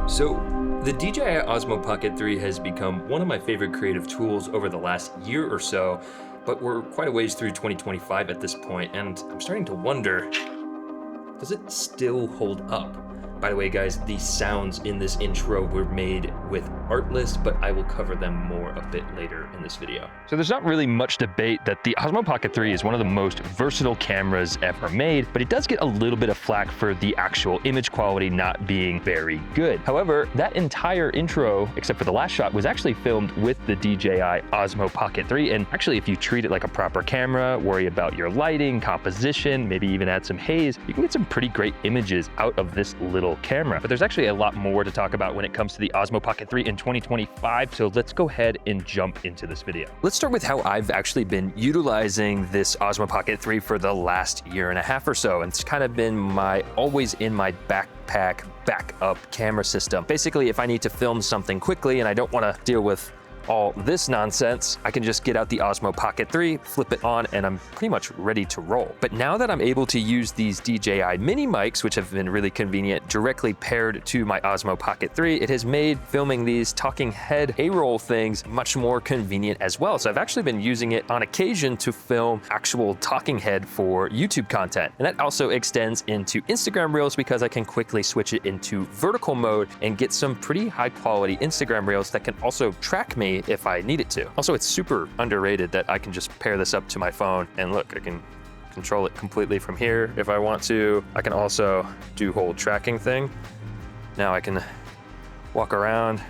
So, the DJI Osmo Pocket 3 has become one of my favorite creative tools over the last year or so, but we're quite a ways through 2025 at this point, and I'm starting to wonder, does it still hold up? By the way, guys, the sounds in this intro were made with Artlist, but I will cover them more a bit later in this video. So there's not really much debate that the Osmo Pocket 3 is one of the most versatile cameras ever made, but it does get a little bit of flack for the actual image quality not being very good. However, that entire intro, except for the last shot, was actually filmed with the DJI Osmo Pocket 3, and actually if you treat it like a proper camera, worry about your lighting, composition, maybe even add some haze, you can get some pretty great images out of this little camera. But there's actually a lot more to talk about when it comes to the Osmo Pocket 3 in 2025, so let's go ahead and jump into this video. Let's start with how I've actually been utilizing this Osmo Pocket 3 for the last year and a half or so, and it's kind of been always in my backpack backup camera system. Basically, if I need to film something quickly and I don't want to deal with all this nonsense, I can just get out the Osmo Pocket 3, flip it on, and I'm pretty much ready to roll. But now that I'm able to use these DJI mini mics, which have been really convenient, directly paired to my Osmo Pocket 3, it has made filming these talking head A-roll things much more convenient as well. So I've actually been using it on occasion to film actual talking head for YouTube content. And that also extends into Instagram Reels because I can quickly switch it into vertical mode and get some pretty high quality Instagram Reels that can also track me if I need it to. Also, it's super underrated that I can just pair this up to my phone and look, I can control it completely from here if I want to. I can also do whole tracking thing. Now I can walk around.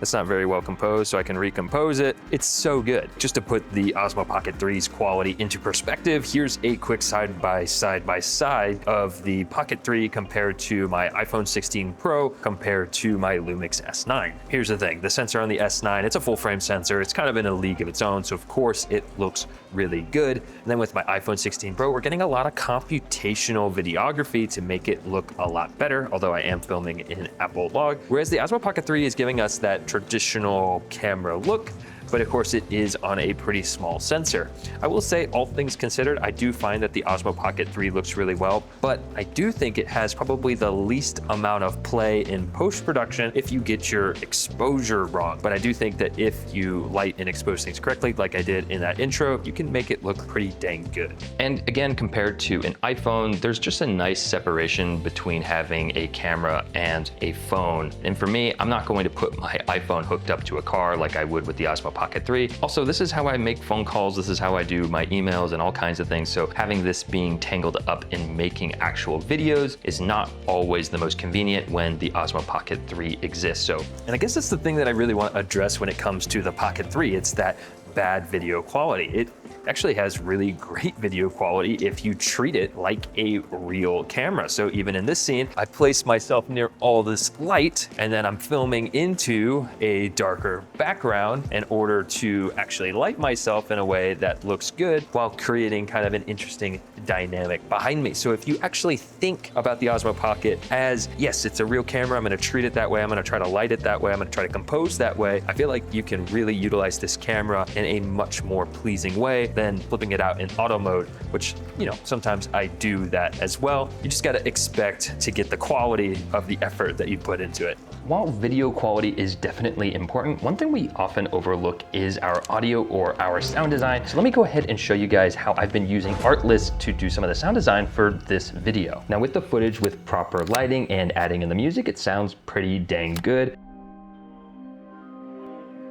It's not very well composed, so I can recompose it. It's so good. Just to put the Osmo Pocket 3's quality into perspective, here's a quick side by side of the Pocket 3 compared to my iPhone 16 Pro compared to my Lumix S9. Here's the thing, the sensor on the S9, it's a full frame sensor. It's kind of in a league of its own, so of course it looks really good. And then with my iPhone 16 Pro, we're getting a lot of computational videography to make it look a lot better, although I am filming in Apple Log. Whereas the Osmo Pocket 3 is giving us that traditional camera look, but of course it is on a pretty small sensor. I will say, all things considered, I do find that the Osmo Pocket 3 looks really well, but I do think it has probably the least amount of play in post-production if you get your exposure wrong. But I do think that if you light and expose things correctly, like I did in that intro, you can make it look pretty dang good. And again, compared to an iPhone, there's just a nice separation between having a camera and a phone. And for me, I'm not going to put my iPhone hooked up to a car like I would with the Osmo Pocket 3. Also, this is how I make phone calls. This is how I do my emails and all kinds of things. So having this being tangled up in making actual videos is not always the most convenient when the Osmo Pocket 3 exists. So, and I guess that's the thing that I really want to address when it comes to the Pocket 3. It's that bad video quality. It actually has really great video quality if you treat it like a real camera. So even in this scene, I place myself near all this light and then I'm filming into a darker background in order to actually light myself in a way that looks good while creating kind of an interesting dynamic behind me. So if you actually think about the Osmo Pocket as, yes, it's a real camera, I'm gonna treat it that way, I'm gonna try to light it that way, I'm gonna try to compose that way, I feel like you can really utilize this camera in a much more pleasing way than flipping it out in auto mode, which, you know, sometimes I do that as well. You just gotta expect to get the quality of the effort that you put into it. While video quality is definitely important, one thing we often overlook is our audio or our sound design. So let me go ahead and show you guys how I've been using Artlist to do some of the sound design for this video. Now with the footage with proper lighting and adding in the music, it sounds pretty dang good,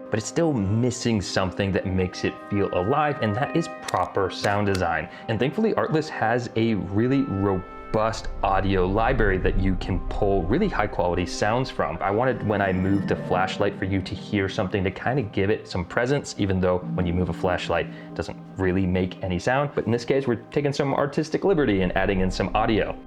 but it's still missing something that makes it feel alive, and that is proper sound design. And thankfully, Artlist has a really robust audio library that you can pull really high quality sounds from. I wanted, when I moved the flashlight, for you to hear something to kind of give it some presence, even though when you move a flashlight, it doesn't really make any sound. But in this case, we're taking some artistic liberty and adding in some audio.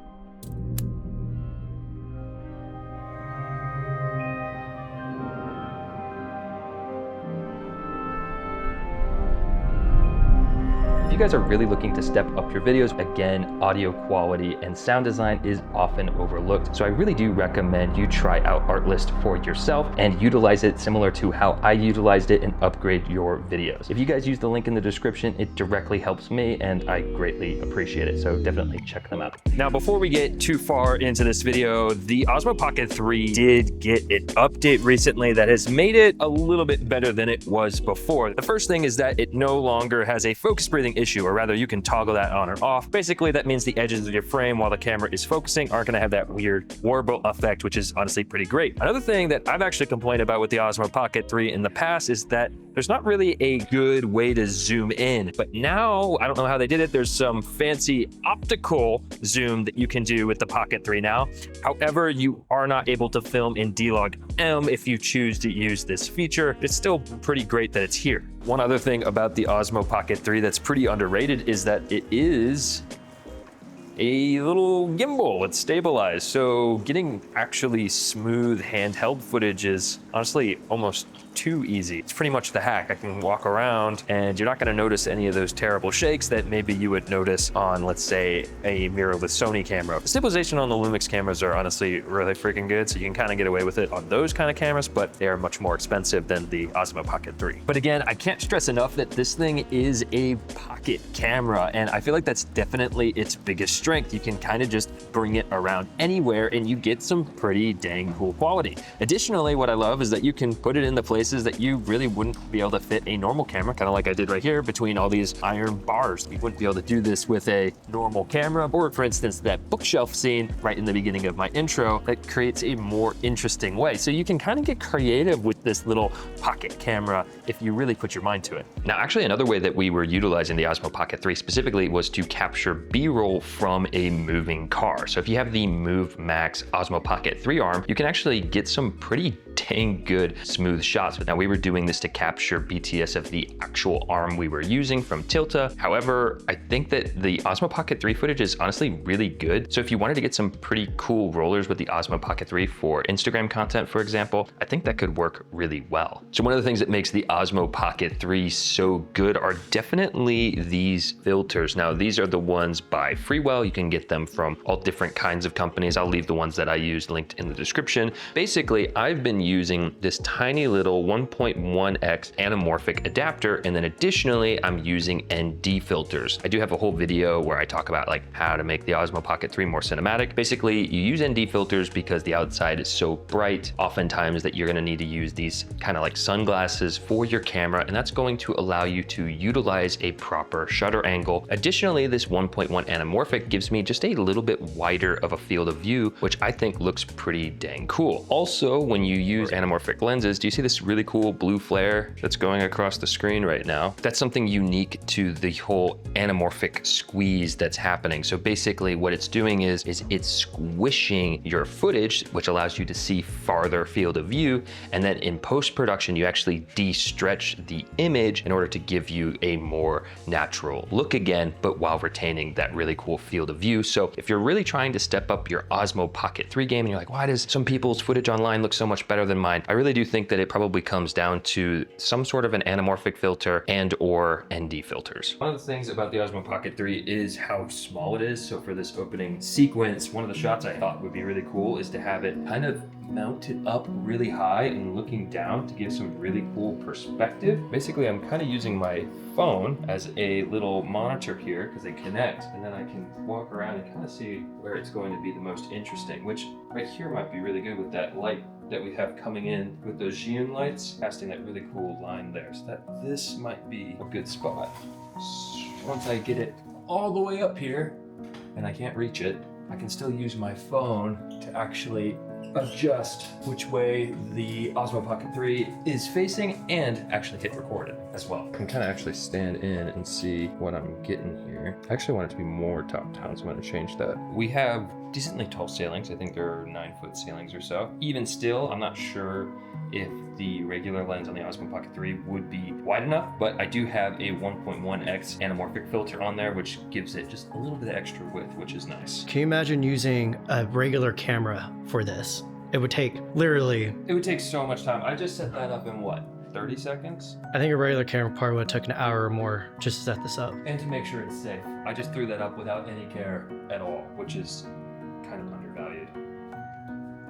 guys are really looking to step up your videos, again, audio quality and sound design is often overlooked. So I really do recommend you try out Artlist for yourself and utilize it similar to how I utilized it and upgrade your videos. If you guys use the link in the description, it directly helps me and I greatly appreciate it. So definitely check them out. Now, before we get too far into this video, the Osmo Pocket 3 did get an update recently that has made it a little bit better than it was before. The first thing is that it no longer has a focus breathing issue, or rather you can toggle that on or off. Basically, that means the edges of your frame while the camera is focusing aren't gonna have that weird warble effect, which is honestly pretty great. Another thing that I've actually complained about with the Osmo Pocket 3 in the past is that there's not really a good way to zoom in, but now, I don't know how they did it, there's some fancy optical zoom that you can do with the Pocket 3 now. However, you are not able to film in D-Log-M if you choose to use this feature. It's still pretty great that it's here. One other thing about the Osmo Pocket 3 that's pretty underrated is that it is a little gimbal. It's stabilized, so getting actually smooth handheld footage is honestly almost too easy. It's pretty much the hack. I can walk around and you're not going to notice any of those terrible shakes that maybe you would notice on, let's say, a mirrorless Sony camera. The stabilization on the Lumix cameras are honestly really freaking good, so you can kind of get away with it on those kind of cameras, but they are much more expensive than the Osmo Pocket 3. But again, I can't stress enough that this thing is a pocket camera, and I feel like that's definitely its biggest strength. You can kind of just bring it around anywhere and you get some pretty dang cool quality. Additionally, what I love is that you can put it in the places that you really wouldn't be able to fit a normal camera, kind of like I did right here between all these iron bars. You wouldn't be able to do this with a normal camera, or for instance, that bookshelf scene right in the beginning of my intro that creates a more interesting way. So you can kind of get creative with this little pocket camera if you really put your mind to it. Now, actually, another way that we were utilizing the Osmo Pocket 3 specifically was to capture B-roll from a moving car. So if you have the Move Max Osmo Pocket 3 arm, you can actually get some pretty dang good smooth shots. Now, we were doing this to capture BTS of the actual arm we were using from Tilta. However, I think that the Osmo Pocket 3 footage is honestly really good. So if you wanted to get some pretty cool rollers with the Osmo Pocket 3 for Instagram content, for example, I think that could work really well. So one of the things that makes the Osmo Pocket 3 so good are definitely these filters. Now, these are the ones by Freewell. You can get them from all different kinds of companies. I'll leave the ones that I used linked in the description. Basically, I've been using this tiny little 1.1x anamorphic adapter, and then additionally, I'm using ND filters. I do have a whole video where I talk about like how to make the Osmo Pocket 3 more cinematic. Basically, you use ND filters because the outside is so bright, oftentimes that you're gonna need to use these kind of like sunglasses for your camera, and that's going to allow you to utilize a proper shutter angle. Additionally, this 1.1 anamorphic gives me just a little bit wider of a field of view, which I think looks pretty dang cool. Also, when you use anamorphic lenses, do you see this really cool blue flare that's going across the screen right now? That's something unique to the whole anamorphic squeeze that's happening. So basically what it's doing is it's squishing your footage, which allows you to see farther field of view. And then in post-production, you actually de-stretch the image in order to give you a more natural look again, but while retaining that really cool field of view. So if you're really trying to step up your Osmo Pocket 3 game and you're like, why does some people's footage online look so much better than mine? I really do think that it probably comes down to some sort of an anamorphic filter and or ND filters. One of the things about the Osmo Pocket 3 is how small it is. So for this opening sequence, one of the shots I thought would be really cool is to have it kind of mounted up really high and looking down to give some really cool perspective. Basically, I'm kind of using my phone as a little monitor here because they connect, and then I can walk around and kind of see where it's going to be the most interesting, which right here might be really good with that light that we have coming in with those Xion lights, casting that really cool line there. So that this might be a good spot. So once I get it all the way up here and I can't reach it, I can still use my phone to actually adjust which way the Osmo Pocket 3 is facing and actually hit record as well. I can kind of actually stand in and see what I'm getting here. I actually want it to be more top down, so I'm going to change that. We have decently tall ceilings. I think they're 9-foot ceilings or so. Even still, I'm not sure if the regular lens on the Osmo Pocket 3 would be wide enough, but I do have a 1.1x anamorphic filter on there, which gives it just a little bit of extra width, which is nice. Can you imagine using a regular camera for this? It would take literally... It would take so much time. I just set that up in what? 30 seconds. I think a regular camera probably would have took an hour or more just to set this up. And to make sure it's safe. I just threw that up without any care at all, which is kind of undervalued.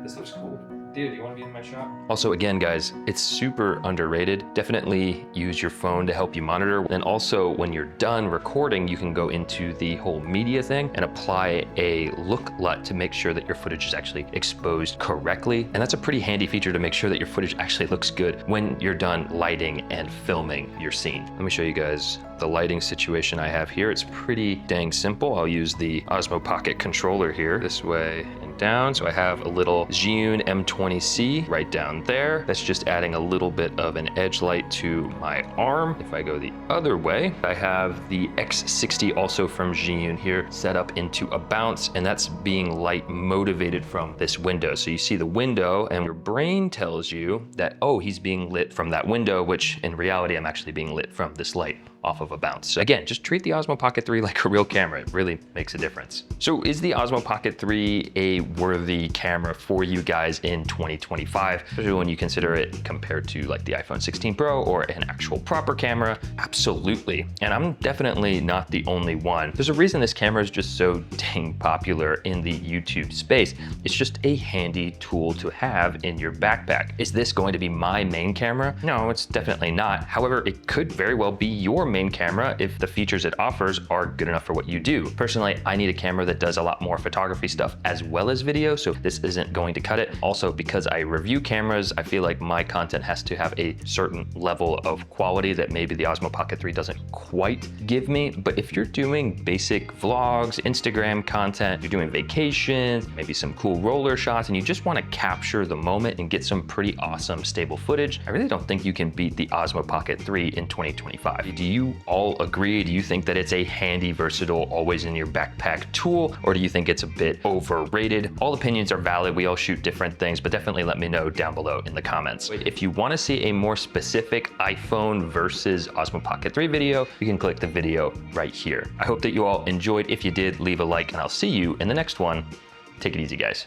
This looks cool. Dude, do you want to be in my shot? Also, again, guys, it's super underrated. Definitely use your phone to help you monitor. And also, when you're done recording, you can go into the whole media thing and apply a look LUT to make sure that your footage is actually exposed correctly. And that's a pretty handy feature to make sure that your footage actually looks good when you're done lighting and filming your scene. Let me show you guys the lighting situation I have here. It's pretty dang simple. I'll use the Osmo Pocket controller here, this way and down. So I have a little Zhiyun M20C right down there. That's just adding a little bit of an edge light to my arm. If I go the other way, I have the X60 also from Zhiyun here set up into a bounce, and that's being light motivated from this window. So you see the window and your brain tells you that, oh, he's being lit from that window, which in reality, I'm actually being lit from this light off of a bounce. So again, just treat the Osmo Pocket 3 like a real camera. It really makes a difference. So is the Osmo Pocket 3 a worthy camera for you guys in 2025, especially when you consider it compared to like the iPhone 16 Pro or an actual proper camera? Absolutely. And I'm definitely not the only one. There's a reason this camera is just so dang popular in the YouTube space. It's just a handy tool to have in your backpack. Is this going to be my main camera? No, it's definitely not. However, it could very well be your main camera if the features it offers are good enough for what you do. Personally, I need a camera that does a lot more photography stuff as well as video, so this isn't going to cut it. Also, because I review cameras, I feel like my content has to have a certain level of quality that maybe the Osmo Pocket 3 doesn't quite give me. But if you're doing basic vlogs, Instagram content, you're doing vacations, maybe some cool roller shots, and you just want to capture the moment and get some pretty awesome stable footage, I really don't think you can beat the Osmo Pocket 3 in 2025. Do you all agree? Do you think that it's a handy, versatile, always in your backpack tool, or do you think it's a bit overrated? All opinions are valid. We all shoot different things, but definitely let me know down below in the comments. If you want to see a more specific iPhone versus Osmo Pocket 3 video, you can click the video right here. I hope that you all enjoyed. If you did, leave a like, and I'll see you in the next one. Take it easy, guys.